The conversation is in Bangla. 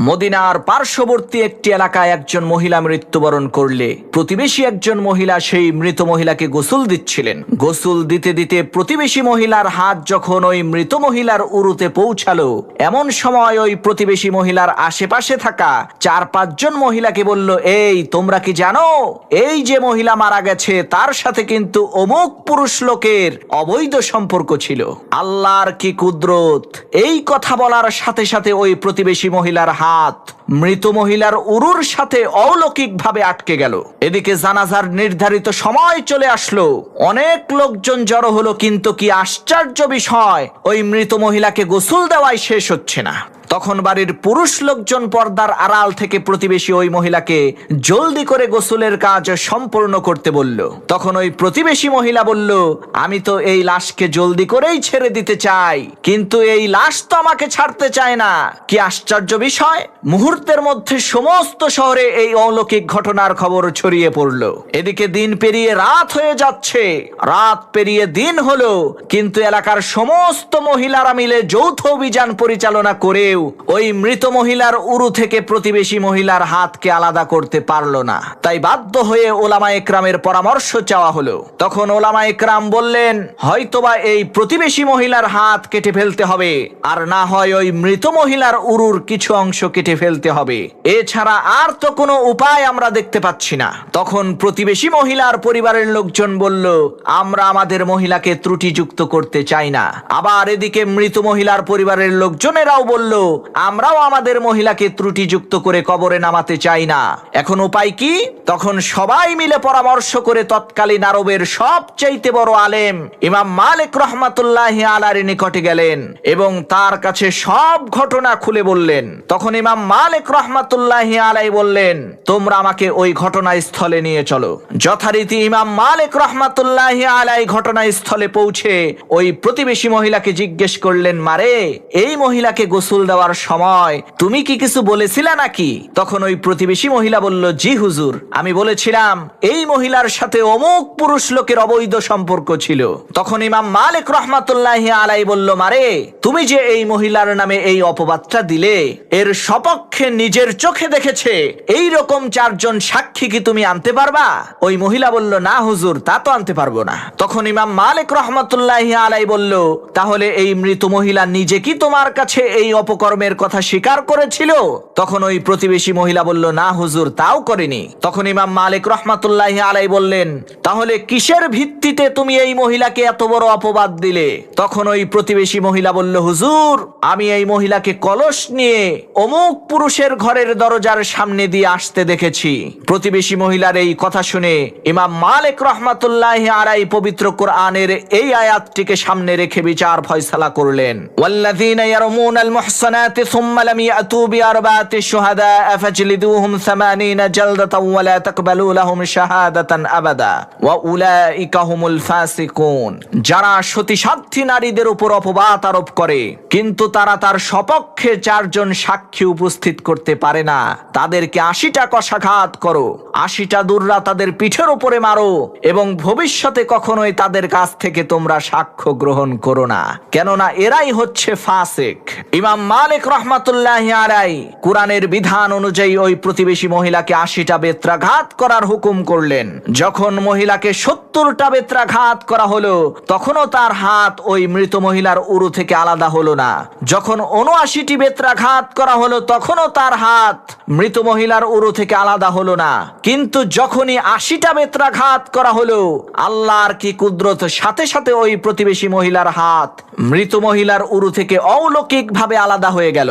মদিনার পার্শ্ববর্তী একটি এলাকায় একজন মহিলা মৃত্যুবরণ করলে প্রতিবেশী একজন মহিলা সেই মৃত মহিলাকে গোসল দিচ্ছিলেন। গোসল দিতে দিতে প্রতিবেশী মহিলার হাত যখন ওই মৃত মহিলার উরুতে পৌঁছালো, এমন সময় ওই প্রতিবেশী মহিলার আশেপাশে থাকা 4-5 জন মহিলাকে বলল, এই তোমরা কি জানো এই যে মহিলা মারা গেছে তার সাথে কিন্তু অমুক পুরুষ লোকের অবৈধ সম্পর্ক ছিল। আল্লাহর কি কুদরত! এই কথা বলার সাথে সাথে ওই প্রতিবেশী মহিলার হাত মৃত মহিলার উরুর সাথে অলৌকিকভাবে আটকে গেল। এদিকে জানাজার নির্ধারিত সময় চলে আসলো, অনেক লোকজন জড়ো হলো, কিন্তু কি আশ্চর্য বিষয়, ওই মৃত মহিলাকে গোসল দেওয়াই শেষ হচ্ছে না। তখন বাড়ির পুরুষ লোকজন পর্দার আড়াল থেকে প্রতিবেশী ওই মহিলাকে জলদি করে গোসলের কাজ সম্পূর্ণ করতে বলল। তখন ওই প্রতিবেশী মহিলা বলল, আমি তো এই লাশকে জলদি করেই ছেড়ে দিতে চাই, কিন্তু এই লাশ তো আমাকে ছাড়তে চায় না। কি আশ্চর্য বিষয়! মুহূর্তের মধ্যে সমস্ত শহরে এই অলৌকিক ঘটনার খবর ছড়িয়ে পড়ল। এদিকে দিন পেরিয়ে রাত হয়ে যাচ্ছে, রাত পেরিয়ে দিন হলো, কিন্তু এলাকার সমস্ত মহিলারা মিলে যৌথ অভিযান পরিচালনা করেও ওই মৃত মহিলার উরু থেকে প্রতিবেশী মহিলার হাতকে আলাদা করতে পারল না। তাই বাধ্য হয়ে ওলামা একরামের পরামর্শ চাওয়া হলো। তখন ওলামা একরাম বললেন, হয়তোবা এই প্রতিবেশী মহিলার হাত কেটে ফেলতে হবে, আর না হয় ওই মৃত মহিলার উরুর কিছু অংশ কেটে ফেলতে হবে, এছাড়া আর তো কোনো উপায় আমরা দেখতে পাচ্ছি না। তখন প্রতিবেশী মহিলার পরিবারের লোকজন বলল, আমরা আমাদের মহিলাকে ত্রুটিযুক্ত করতে চাই না। আবার এদিকে মৃত মহিলার পরিবারের লোকজনেরাও বলল, আমরাও আমাদের মহিলাকে ত্রুটিযুক্ত করে কবরে নামাতে চাই না। এখন উপায় কি? তখন সবাই মিলে পরামর্শ করে তৎকালীন আরবের সবচাইতে বড় আলেম ইমাম মালিক রাহমাতুল্লাহি আলাইহির নিকটে গেলেন এবং তার কাছে সব ঘটনা খুলে বললেন। তখন ইমাম মালিক রাহমাতুল্লাহি আলাইহি বললেন, তোমরা আমাকে ওই ঘটনাস্থলে নিয়ে চলো। যথারীতি ইমাম মালিক রাহমাতুল্লাহি আলাইহি ঘটনাস্থলে পৌঁছে ওই প্রতিবেশী মহিলাকে জিজ্ঞেস করলেন, মারে, এই মহিলাকে গোসল দেওয়ার সময় তুমি কি কিছু বলেছিলে নাকি? তখন ওই প্রতিবেশী মহিলা বলল, জি হুজুর, আমি বলেছিলাম এই মহিলার সাথে অমুক পুরুষ লোকের অবৈধ সম্পর্ক ছিল। তখন ইমাম মালিক রাহমাতুল্লাহি আলাইহি বলল, মারে, তুমি যে এই মহিলার নামে এই অপবাদটা দিলে, এর সপক্ষে নিজের চোখে দেখেছে এই রকম 4 জন সাক্ষী কি তুমি আনতে পারবা? ওই মহিলা বলল, না হুজুর, তা তো আনতে পারবো না। তখন ইমাম মালিক রাহমাতুল্লাহি আলাইহি বলল, তাহলে এই মৃত মহিলা নিজে কি তোমার কাছে এই অপকর্মের কথা স্বীকার করেছিল? তখন ওই প্রতিবেশী মহিলা বলল, না হুজুর, তাও করেনি। তখন ইমাম মালিক রাহমাতুল্লাহি আলাইহি বললেন, তাহলে কিসের ভিত্তিতে তুমি এই মহিলাকে এত বড় অপবাদ দিলে? তখন ওই প্রতিবেশী মহিলা বলল, হুজুর, আমি এই মহিলাকে কলস নিয়ে অমুক পুরুষের ঘরের দরজার সামনে দিয়ে আসতে দেখেছি। প্রতিবেশী মহিলার এই কথা শুনে ইমাম মালিক রাহমাতুল্লাহি আলাইহি পবিত্র কোরআনের এই আয়াতটিকে সামনে রেখে বিচার ফয়সালা করলেন, ওয়াল্লাযীনা ইয়ারমুনাল মুহসানাতি সুম্মা লাম ইয়াতু বিআরবাতি শুহাদা ফাজলিদুহুম 80 জালদাতান ওয়া লা তাকবালু লাহুম শাহাদাতান আবাদা ওয়া উলাইকা হুমুল ফাসিকুন। যারা সতীসাধ্যী নারীদের উপর অপবাদ আরোপ করে কিন্তু তারা তার সপক্ষে 4 জন সাক্ষী উপস্থিত করতে পারে না, তাদেরকে 80টা কষাঘাত করো, 80টা দুররা তাদের পিঠের উপরে মারো, এবং ভবিষ্যতে কখনোই তাদের কাছ থেকে তোমরা সাক্ষ্য গ্রহণ করো না, কেননা এরাই হচ্ছে ফাসিক। ইমাম মালিক রাহমাতুল্লাহি আলাইহি কুরআনের বিধান অনুযায়ী ওই প্রতিবেশী মহিলাকে 80টা বেত্রাঘাত করার হুকুম করলেন। যখন মহিলাকে 70টা বেত্রাঘাত করা হলো, তখনও তার হাত ওই মৃত মহিলার উরু থেকে আলাদা হলো না। যখন 79টি বেত্রাঘাত করা হলো, তখনও তার হাত মৃত মহিলার উরু থেকে আলাদা হলো না। কিন্তু যখনই 80টা বেত্রাঘাত করা হলো, আল্লাহর কি কুদরত, সাথে সাথে ওই প্রতিবেশী মহিলার হাত মৃত মহিলার উরু থেকে অলৌকিকভাবে আলাদা হয়ে গেল।